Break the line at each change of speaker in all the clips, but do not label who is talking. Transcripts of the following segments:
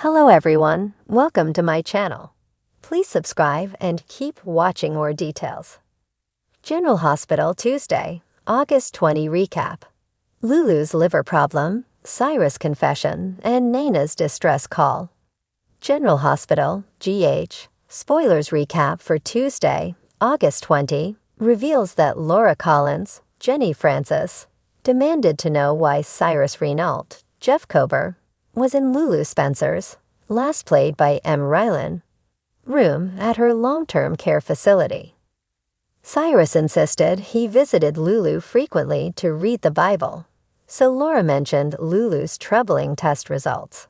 Hello everyone, welcome to my channel. Please subscribe and keep watching more details. General Hospital Tuesday, August 20 recap. Lulu's liver problem, Cyrus confession, and Naina's distress call. General Hospital, GH, spoilers recap for Tuesday, August 20, reveals that Laura Collins, Jenny Francis, demanded to know why Cyrus Renault, Jeff Kober, was in Lulu Spencer's, last played by M. Rylan, room at her long-term care facility. Cyrus insisted he visited Lulu frequently to read the Bible, so Laura mentioned Lulu's troubling test results.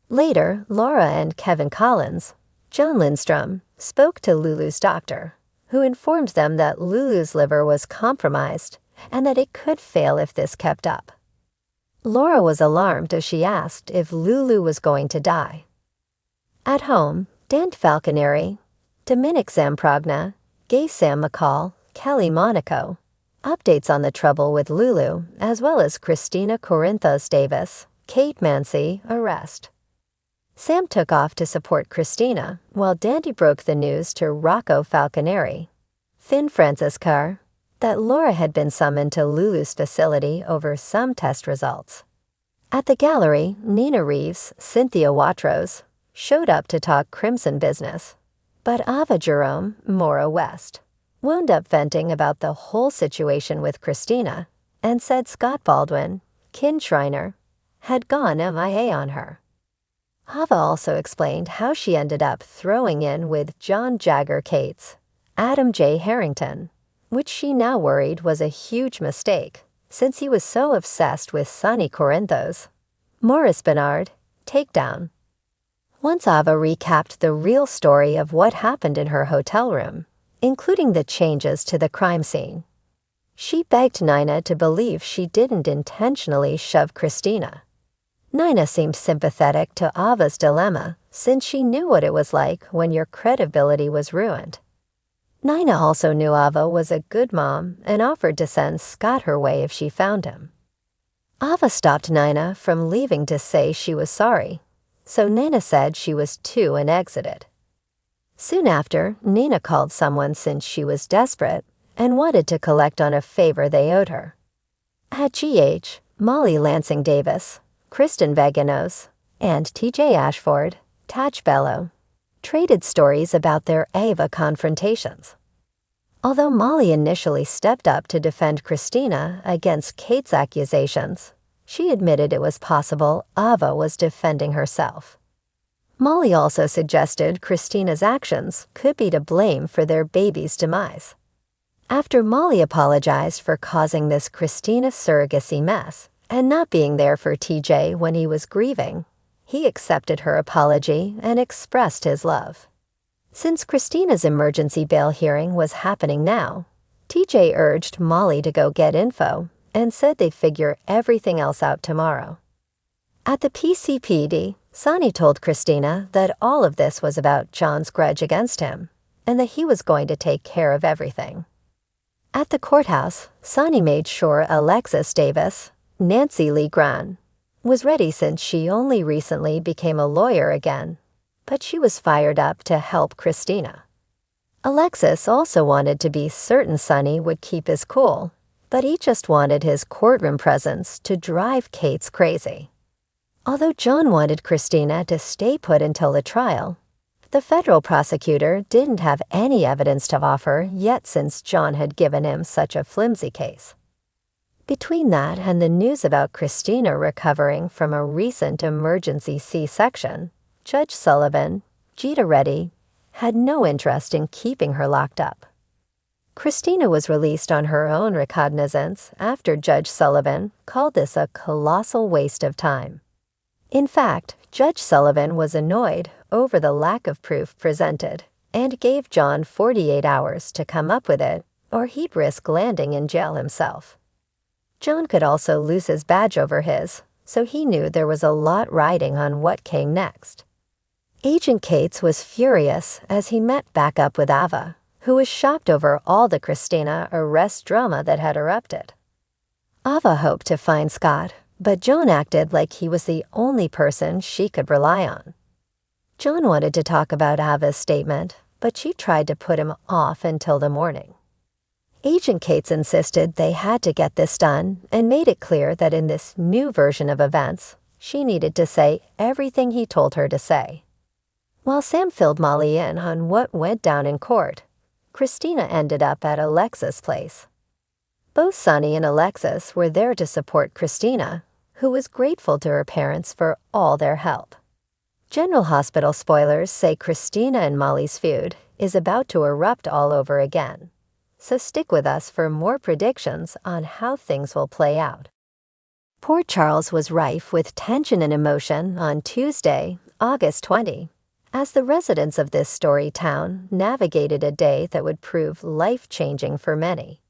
Later, Laura and Kevin Collins, John Lindstrom, spoke to Lulu's doctor, who informed them that Lulu's liver was compromised and that it could fail if this kept up. Laura was alarmed as she asked if Lulu was going to die. At home, Dan Falconeri, Dominic Zamprogna, gave Sam McCall, Kelly Monaco, updates on the trouble with Lulu, as well as Christina Corinthos Davis, Kate Mancy, arrest. Sam took off to support Christina, while Dandy broke the news to Rocco Falconeri, Finn Francis Carr, that Laura had been summoned to Lulu's facility over some test results. At the gallery, Nina Reeves, Cynthia Watros, showed up to talk Crimson business, but Ava Jerome, Maura West, wound up venting about the whole situation with Christina and said Scott Baldwin, Kin Schreiner, had gone MIA on her. Ava also explained how she ended up throwing in with John Jagger Cates, Adam J. Harrington, which she now worried was a huge mistake, since he was so obsessed with Sonny Corinthos. Morris Bernard, takedown. Once Ava recapped the real story of what happened in her hotel room, including the changes to the crime scene, she begged Nina to believe she didn't intentionally shove Christina. Nina seemed sympathetic to Ava's dilemma, since she knew what it was like when your credibility was ruined. Nina also knew Ava was a good mom and offered to send Scott her way if she found him. Ava stopped Nina from leaving to say she was sorry, so Nina said she was too and exited. Soon after, Nina called someone since she was desperate and wanted to collect on a favor they owed her. At GH, Molly Lansing Davis, Kristen Veganos, and TJ Ashford, Taj Bello, traded stories about their Ava confrontations. Although Molly initially stepped up to defend Christina against Kate's accusations, she admitted it was possible Ava was defending herself. Molly also suggested Christina's actions could be to blame for their baby's demise. After Molly apologized for causing this Christina surrogacy mess and not being there for TJ when he was grieving, he accepted her apology and expressed his love. Since Christina's emergency bail hearing was happening now, TJ urged Molly to go get info and said they'd figure everything else out tomorrow. At the PCPD, Sonny told Christina that all of this was about John's grudge against him and that he was going to take care of everything. At the courthouse, Sonny made sure Alexis Davis, Nancy Lee Gran, was ready since she only recently became a lawyer again, but she was fired up to help Christina. Alexis also wanted to be certain Sonny would keep his cool, but he just wanted his courtroom presence to drive Kate's crazy. Although John wanted Christina to stay put until the trial, the federal prosecutor didn't have any evidence to offer yet since John had given him such a flimsy case. Between that and the news about Christina recovering from a recent emergency C-section, Judge Sullivan, Gita Reddy, had no interest in keeping her locked up. Christina was released on her own recognizance after Judge Sullivan called this a colossal waste of time. In fact, Judge Sullivan was annoyed over the lack of proof presented and gave John 48 hours to come up with it, or he'd risk landing in jail himself. John could also lose his badge over his, so he knew there was a lot riding on what came next. Agent Cates was furious as he met back up with Ava, who was shocked over all the Christina arrest drama that had erupted. Ava hoped to find Scott, but John acted like he was the only person she could rely on. John wanted to talk about Ava's statement, but she tried to put him off until the morning. Agent Cates insisted they had to get this done and made it clear that in this new version of events, she needed to say everything he told her to say. While Sam filled Molly in on what went down in court, Christina ended up at Alexa's place. Both Sonny and Alexis were there to support Christina, who was grateful to her parents for all their help. General Hospital spoilers say Christina and Molly's feud is about to erupt all over again, so stick with us for more predictions on how things will play out. Port Charles was rife with tension and emotion on Tuesday, August 20, as the residents of this story town navigated a day that would prove life-changing for many.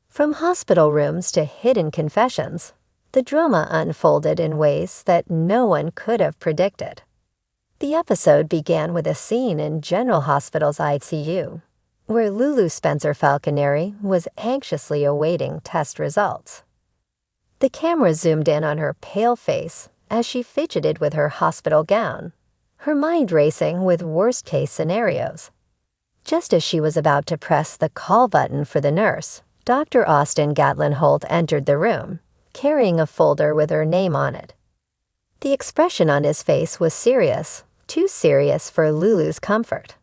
From hospital rooms to hidden confessions, the drama unfolded in ways that no one could have predicted. The episode began with a scene in General Hospital's ICU, where Lulu Spencer Falconeri was anxiously awaiting test results. The camera zoomed in on her pale face as she fidgeted with her hospital gown, her mind racing with worst-case scenarios. Just as she was about to press the call button for the nurse, Dr. Austin Gatlin Holt entered the room, carrying a folder with her name on it. The expression on his face was serious, too serious for Lulu's comfort.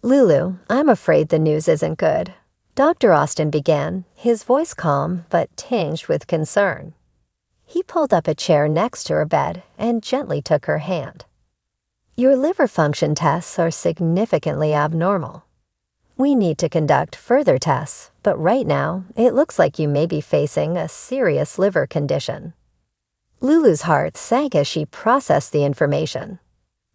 "Lulu, I'm afraid the news isn't good," Dr. Austin began, his voice calm but tinged with concern. He pulled up a chair next to her bed and gently took her hand. "Your liver function tests are significantly abnormal. We need to conduct further tests, but right now, it looks like you may be facing a serious liver condition." Lulu's heart sank as she processed the information.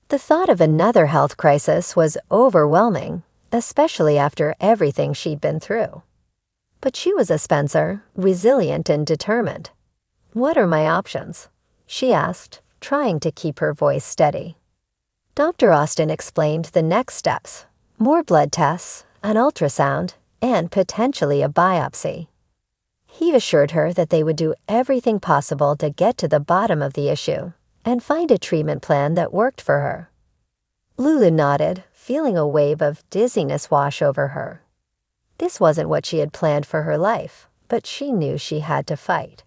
The thought of another health crisis was overwhelming, especially after everything she'd been through. But she was a Spencer, resilient and determined. "What are my options?" she asked, trying to keep her voice steady. Dr. Austin explained the next steps: more blood tests, an ultrasound, and potentially a biopsy. He assured her that they would do everything possible to get to the bottom of the issue and find a treatment plan that worked for her. Lulu nodded, feeling a wave of dizziness wash over her. This wasn't what she had planned for her life, but she knew she had to fight.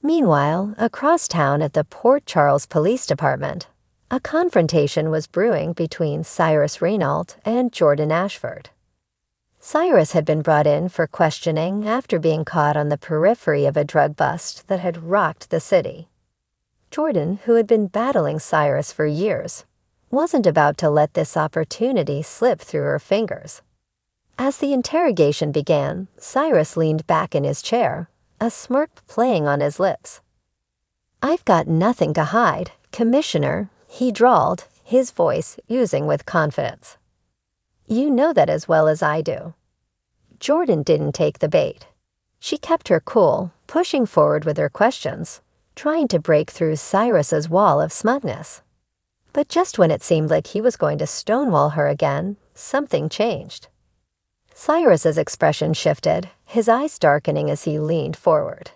Meanwhile, across town at the Port Charles Police Department, a confrontation was brewing between Cyrus Raynault and Jordan Ashford. Cyrus had been brought in for questioning after being caught on the periphery of a drug bust that had rocked the city. Jordan, who had been battling Cyrus for years, wasn't about to let this opportunity slip through her fingers. As the interrogation began, Cyrus leaned back in his chair, a smirk playing on his lips. "I've got nothing to hide, Commissioner," he drawled, his voice oozing with confidence. "You know that as well as I do." Jordan didn't take the bait. She kept her cool, pushing forward with her questions, trying to break through Cyrus's wall of smugness. But just when it seemed like he was going to stonewall her again, something changed. Cyrus's expression shifted, his eyes darkening as he leaned forward.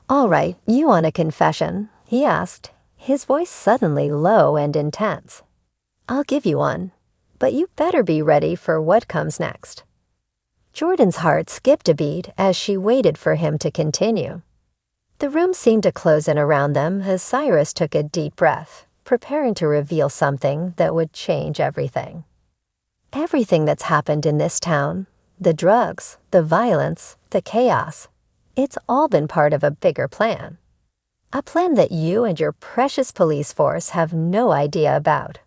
"All right, you want a confession?" he asked, his voice suddenly low and intense. "I'll give you one, but you better be ready for what comes next." Jordan's heart skipped a beat as she waited for him to continue. The room seemed to close in around them as Cyrus took a deep breath, preparing to reveal something that would change everything. Everything that's happened in this town, the drugs, the violence, the chaos, it's all been part of a bigger plan. A plan that you and your precious police force have no idea about.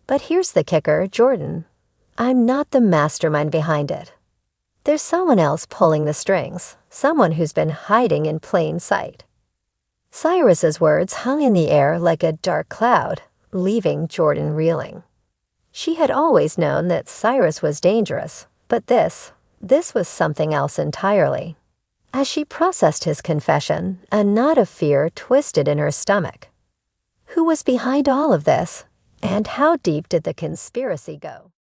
But here's the kicker, Jordan. I'm not the mastermind behind it. There's someone else pulling the strings, someone who's been hiding in plain sight. Cyrus's words hung in the air like a dark cloud, leaving Jordan reeling. She had always known that Cyrus was dangerous, but this was something else entirely. As she processed his confession, a knot of fear twisted in her stomach. Who was behind all of this? And how deep did the conspiracy go?